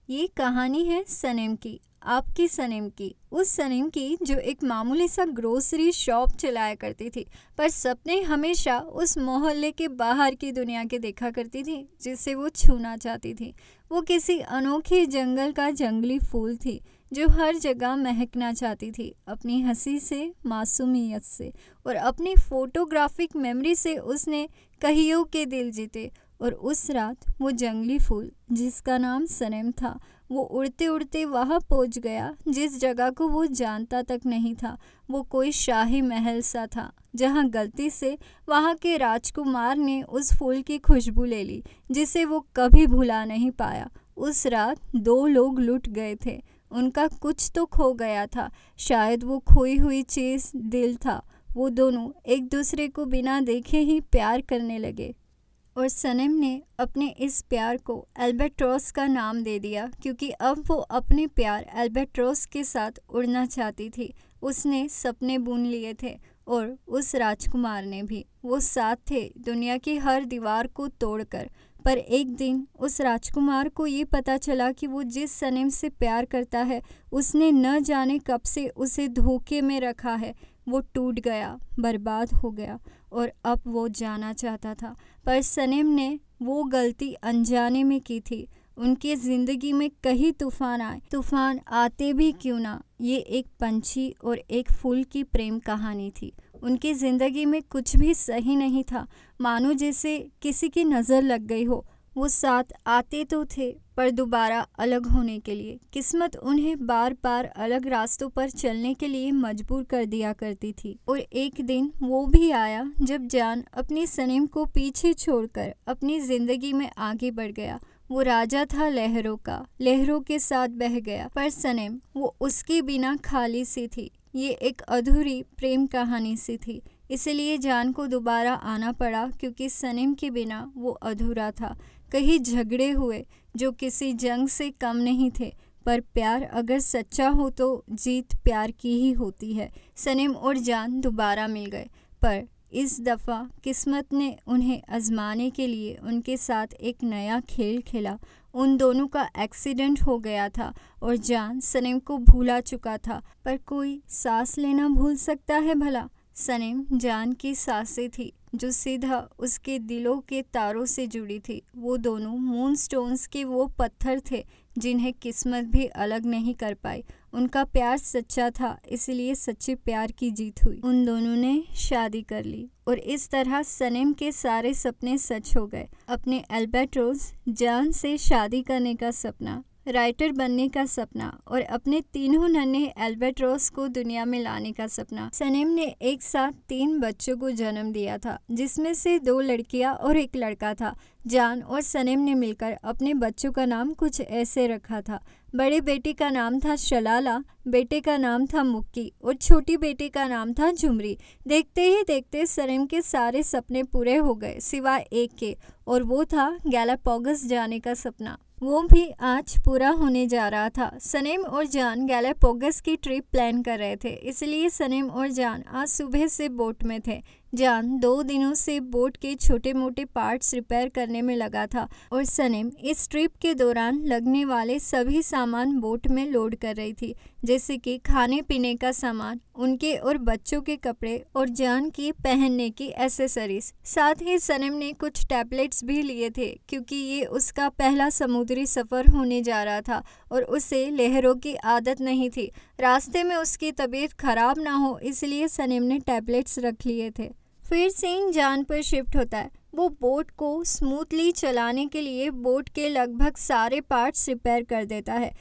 ये कहानी है सनम की, आपकी सनम की, उस सनम की जो एक मामूली सा ग्रोसरी शॉप चलाया करती थी, पर सपने हमेशा उस मोहल्ले के बाहर की दुनिया के देखा करती थी जिसे वो छूना चाहती थी। वो किसी अनोखे जंगल का जंगली फूल थी जो हर जगह महकना चाहती थी, अपनी हंसी से, मासूमियत से और अपनी फोटोग्राफिक मेमोरी से उसने कईयों के दिल जीते। और उस रात वो जंगली फूल जिसका नाम सनम था, वो उड़ते उड़ते वहाँ पहुँच गया जिस जगह को वो जानता तक नहीं था। वो कोई शाही महल सा था जहाँ गलती से वहाँ के राजकुमार ने उस फूल की खुशबू ले ली जिसे वो कभी भुला नहीं पाया। उस रात दो लोग लुट गए थे, उनका कुछ तो खो गया था, शायद वो खोई हुई चीज़ दिल था। वो दोनों एक दूसरे को बिना देखे ही प्यार करने लगे और सनम ने अपने इस प्यार को अल्बाट्रॉस का नाम दे दिया क्योंकि अब वो अपने प्यार अल्बाट्रॉस के साथ उड़ना चाहती थी। उसने सपने बुन लिए थे और उस राजकुमार ने भी। वो साथ थे दुनिया की हर दीवार को तोड़कर। पर एक दिन उस राजकुमार को ये पता चला कि वो जिस सनम से प्यार करता है उसने न जाने कब से उसे धोखे में रखा है। वो टूट गया, बर्बाद हो गया और अब वो जाना चाहता था, पर सनम ने वो गलती अनजाने में की थी। उनकी ज़िंदगी में कई तूफ़ान आए, तूफ़ान आते भी क्यों ना। ये एक पंछी और एक फूल की प्रेम कहानी थी। उनकी ज़िंदगी में कुछ भी सही नहीं था, मानो जैसे किसी की नज़र लग गई हो। वो साथ आते तो थे पर दोबारा अलग होने के लिए। किस्मत उन्हें बार बार अलग रास्तों पर चलने के लिए मजबूर कर दिया करती थी। और एक दिन वो भी आया जब जान अपनी सनम को पीछे छोड़कर अपनी ज़िंदगी में आगे बढ़ गया। वो राजा था लहरों का, लहरों के साथ बह गया, पर सनम वो उसके बिना खाली सी थी। ये एक अधूरी प्रेम कहानी सी थी, इसलिए जान को दोबारा आना पड़ा क्योंकि सनम के बिना वो अधूरा था। कई झगड़े हुए जो किसी जंग से कम नहीं थे, पर प्यार अगर सच्चा हो तो जीत प्यार की ही होती है। सनम और जान दोबारा मिल गए, पर इस दफ़ा किस्मत ने उन्हें आजमाने के लिए उनके साथ एक नया खेल खेला। उन दोनों का एक्सीडेंट हो गया था और जान सनम को भूला चुका था, पर कोई सांस लेना भूल सकता है भला? सनम जान की सांसें थी जो सीधा उसके दिलों के तारों से जुड़ी थी। वो दोनों मून स्टोन्स के वो पत्थर थे जिन्हें किस्मत भी अलग नहीं कर पाई। उनका प्यार सच्चा था, इसलिए सच्चे प्यार की जीत हुई। उन दोनों ने शादी कर ली और इस तरह सनम के सारे सपने सच हो गए। अपने अल्बाट्रॉस जान से शादी करने का सपना, राइटर बनने का सपना और अपने तीनों नन्हे अल्बाट्रॉस को दुनिया में लाने का सपना। सनम ने एक साथ 3 बच्चों को जन्म दिया था, जिसमें से 2 लड़कियां और 1 लड़का था। जान और सनम ने मिलकर अपने बच्चों का नाम कुछ ऐसे रखा था। बड़े बेटे का नाम था शलाला, बेटे का नाम था मुक्की और छोटी बेटी का नाम था झुमरी। देखते ही देखते सनम के सारे सपने पूरे हो गए सिवाय एक के, और वो था गैलापागोस जाने का सपना। वो भी आज पूरा होने जा रहा था। सनम और जान गैलापागोस की ट्रिप प्लान कर रहे थे, इसलिए सनम और जान आज सुबह से बोट में थे। जान 2 दिनों से बोट के छोटे मोटे पार्ट्स रिपेयर करने में लगा था और सनम इस ट्रिप के दौरान लगने वाले सभी सामान बोट में लोड कर रही थी, जैसे कि खाने पीने का सामान, उनके और बच्चों के कपड़े और जान की पहनने की एसेसरीज। साथ ही सनम ने कुछ टैबलेट्स भी लिए थे क्योंकि ये उसका पहला समुद्री सफ़र होने जा रहा था और उसे लहरों की आदत नहीं थी। रास्ते में उसकी तबीयत खराब ना हो इसलिए सनम ने टैबलेट्स रख लिए थे। फिर सीन जान पर शिफ्ट होता है। वो बोट को स्मूथली चलाने के लिए बोट के लगभग सारे पार्ट्स रिपेयर कर देता है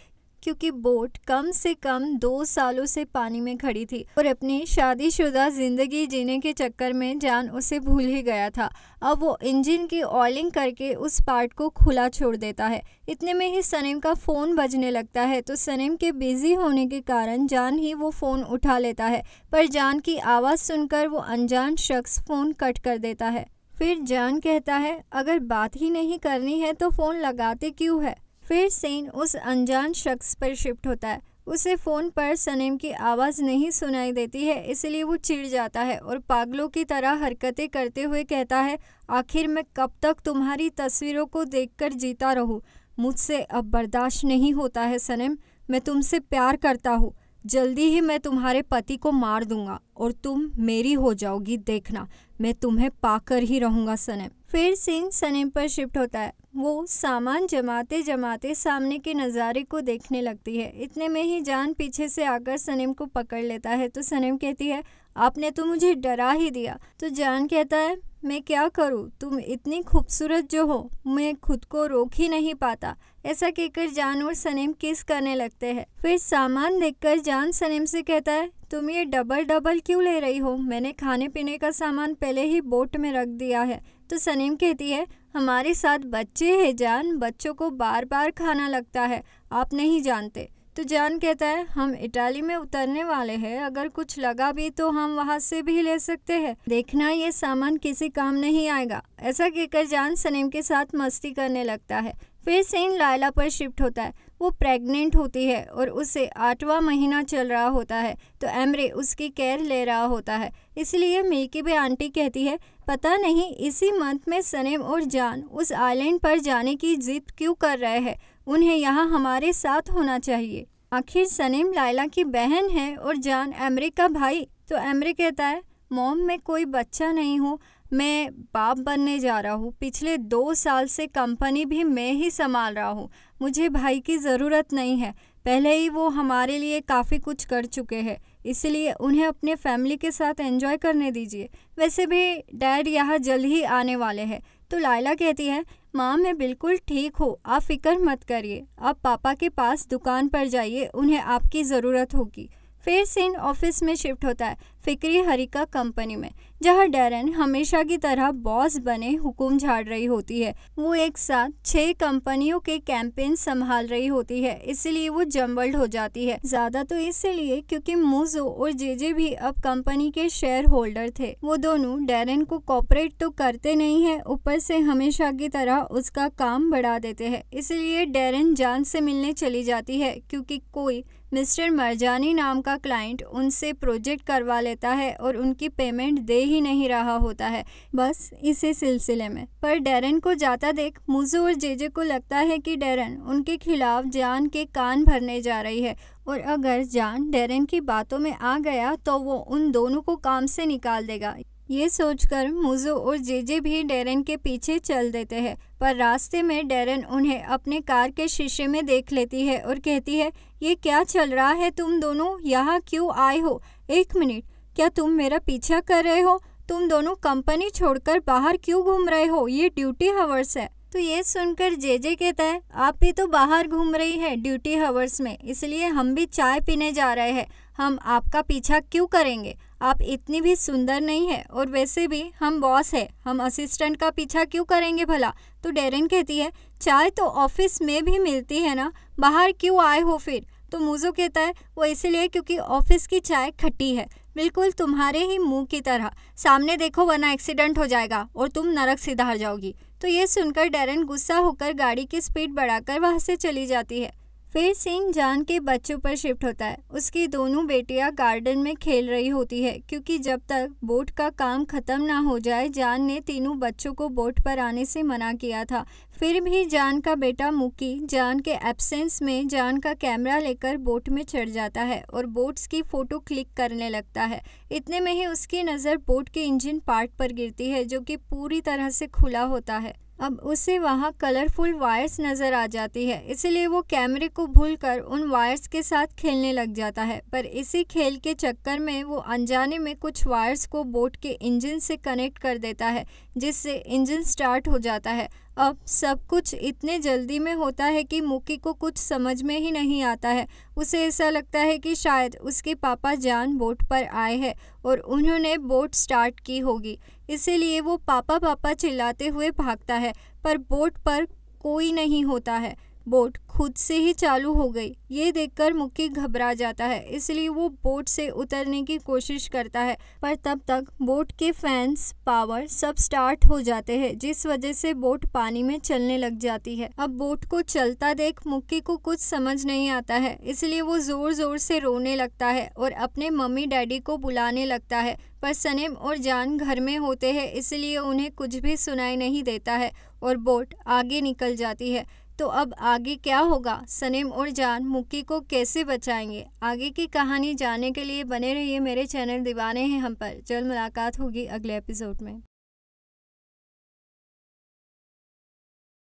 क्योंकि बोट कम से कम 2 सालों से पानी में खड़ी थी और अपनी शादीशुदा ज़िंदगी जीने के चक्कर में जान उसे भूल ही गया था। अब वो इंजन की ऑयलिंग करके उस पार्ट को खुला छोड़ देता है। इतने में ही सनम का फ़ोन बजने लगता है, तो सनम के बिज़ी होने के कारण जान ही वो फ़ोन उठा लेता है, पर जान की आवाज़ सुनकर वो अनजान शख्स फ़ोन कट कर देता है। फिर जान कहता है, अगर बात ही नहीं करनी है तो फ़ोन लगाते क्यों है? फिर सीन उस अनजान शख्स पर शिफ्ट होता है। उसे फ़ोन पर सनम की आवाज़ नहीं सुनाई देती है, इसलिए वो चिढ़ जाता है और पागलों की तरह हरकतें करते हुए कहता है, आखिर मैं कब तक तुम्हारी तस्वीरों को देखकर जीता रहूं? मुझसे अब बर्दाश्त नहीं होता है सनम, मैं तुमसे प्यार करता हूँ। जल्दी ही मैं तुम्हारे पति को मार दूंगा और तुम मेरी हो जाओगी, देखना मैं तुम्हें पाकर ही रहूंगा सनम। फिर सीन सनम पर शिफ्ट होता है। वो सामान जमाते जमाते सामने के नज़ारे को देखने लगती है। इतने में ही जान पीछे से आकर सनम को पकड़ लेता है। तो सनम कहती है, आपने तो मुझे डरा ही दिया। तो जान कहता है, मैं क्या करूं, तुम इतनी खूबसूरत जो हो, मैं खुद को रोक ही नहीं पाता। ऐसा कहकर जान और सनम किस करने लगते हैं। फिर सामान देखकर जान सनम से कहता है, तुम ये डबल डबल क्यों ले रही हो? मैंने खाने पीने का सामान पहले ही बोट में रख दिया है। तो सनम कहती है, हमारे साथ बच्चे हैं जान, बच्चों को बार बार खाना लगता है, आप नहीं जानते। तो जान कहता है, हम इटाली में उतरने वाले हैं, अगर कुछ लगा भी तो हम वहाँ से भी ले सकते हैं, देखना ये सामान किसी काम नहीं आएगा। ऐसा कहकर जान सनम के साथ मस्ती करने लगता है। फिर सीन लायला पर शिफ्ट होता है। वो प्रेग्नेंट होती है और उसे 8वां महीना चल रहा होता है। तो एमरे उसकी केयर ले रहा होता है। इसलिए मिल्की भी आंटी कहती है, पता नहीं इसी मंथ में सनम और जान उस आइलैंड पर जाने की जिद क्यों कर रहे हैं, उन्हें यहाँ हमारे साथ होना चाहिए। आखिर सनम लायला की बहन है और जान एमरे का भाई। तो एमरे कहता है, मॉम मैं कोई बच्चा नहीं हूँ, मैं बाप बनने जा रहा हूँ। पिछले 2 साल से कंपनी भी मैं ही संभाल रहा हूँ, मुझे भाई की ज़रूरत नहीं है। पहले ही वो हमारे लिए काफ़ी कुछ कर चुके हैं, इसलिए उन्हें अपने फैमिली के साथ एंजॉय करने दीजिए। वैसे भी डैड यहाँ जल्द ही आने वाले हैं। तो लायला कहती है, माँ मैं बिल्कुल ठीक हूँ, आप फिक्र मत करिए, आप पापा के पास दुकान पर जाइए, उन्हें आपकी ज़रूरत होगी। फिर सीन ऑफिस में शिफ्ट होता है, फिक्री हरिका कंपनी में, जहां डैरेन हमेशा की तरह बॉस बने हुकुम झाड़ रही होती है। वो एक साथ 6 कंपनियों के कैंपेन संभाल रही होती है, इसलिए वो जम्बल्ड हो जाती है। ज्यादा तो इसलिए क्योंकि मुजो और जेजे भी अब कंपनी के शेयर होल्डर थे। वो दोनों डैरेन को कॉपरेट तो करते नहीं है, ऊपर से हमेशा की तरह उसका काम बढ़ा देते हैं। इसलिए डैरेन जान से मिलने चली जाती है, क्योंकि कोई मिस्टर मरजानी नाम का क्लाइंट उनसे प्रोजेक्ट करवा लेता है और उनकी पेमेंट दे ही नहीं रहा होता है, बस इसी सिलसिले में। पर डैरेन को जाता देख मुजो और जेजे को लगता है कि डैरेन उनके खिलाफ जान के कान भरने जा रही है, और अगर जान डैरेन की बातों में आ गया तो वो उन दोनों को काम से निकाल देगा। ये सोचकर मुजो और जेजे भी डैरेन के पीछे चल देते हैं। पर रास्ते में डैरेन उन्हें अपने कार के शीशे में देख लेती है और कहती है, ये क्या चल रहा है, तुम दोनों यहाँ क्यों आए हो? 1 मिनट, क्या तुम मेरा पीछा कर रहे हो? तुम दोनों कंपनी छोड़कर बाहर क्यों घूम रहे हो? ये ड्यूटी हावर्स है। तो ये सुनकर जेजे कहता है, आप भी तो बाहर घूम रही है ड्यूटी हावर्स में, इसलिए हम भी चाय पीने जा रहे हैं, हम आपका पीछा क्यों करेंगे? आप इतनी भी सुंदर नहीं है, और वैसे भी हम बॉस है, हम असिस्टेंट का पीछा क्यों करेंगे भला? तो डैरेन कहती है, चाय तो ऑफिस में भी मिलती है ना, बाहर क्यों आए हो फिर? तो मुजो कहता है, वो इसलिए क्योंकि ऑफिस की चाय खट्टी है, बिल्कुल तुम्हारे ही मुंह की तरह। सामने देखो वरना एक्सीडेंट हो जाएगा और तुम नरक सिधार जाओगी। तो ये सुनकर डैरेन गुस्सा होकर गाड़ी की स्पीड बढ़ाकर वहां से चली जाती है। फिर सीन जान के बच्चों पर शिफ्ट होता है। उसकी दोनों बेटियां गार्डन में खेल रही होती है, क्योंकि जब तक बोट का काम खत्म ना हो जाए जान ने तीनों बच्चों को बोट पर आने से मना किया था। फिर भी जान का बेटा मुकी जान के एब्सेंस में जान का कैमरा लेकर बोट में चढ़ जाता है और बोट्स की फोटो क्लिक करने लगता है। इतने में ही उसकी नज़र बोट के इंजन पार्ट पर गिरती है, जो कि पूरी तरह से खुला होता है। अब उसे वहाँ कलरफुल वायर्स नज़र आ जाती है, इसलिए वो कैमरे को भूलकर उन वायर्स के साथ खेलने लग जाता है। पर इसी खेल के चक्कर में वो अनजाने में कुछ वायर्स को बोट के इंजन से कनेक्ट कर देता है, जिससे इंजन स्टार्ट हो जाता है। अब सब कुछ इतने जल्दी में होता है कि मुकी को कुछ समझ में ही नहीं आता है। उसे ऐसा लगता है कि शायद उसके पापा जान बोट पर आए हैं और उन्होंने बोट स्टार्ट की होगी, इसीलिए वो पापा पापा चिल्लाते हुए भागता है। पर बोट पर कोई नहीं होता है, बोट खुद से ही चालू हो गई। ये देखकर मुक्की घबरा जाता है, इसलिए वो बोट से उतरने की कोशिश करता है। पर तब तक बोट के फैंस, पावर सब स्टार्ट हो जाते हैं, जिस वजह से बोट पानी में चलने लग जाती है। अब बोट को चलता देख मुक्की को कुछ समझ नहीं आता है, इसलिए वो जोर जोर से रोने लगता है और अपने मम्मी डैडी को बुलाने लगता है। पर सनम और जान घर में होते हैं, इसलिए उन्हें कुछ भी सुनाई नहीं देता है और बोट आगे निकल जाती है। तो अब आगे क्या होगा? सनीम और जान मुक्की को कैसे बचाएंगे? आगे की कहानी जानने के लिए बने रहिए मेरे चैनल दीवाने हैं हम पर। जल्द मुलाकात होगी अगले एपिसोड में।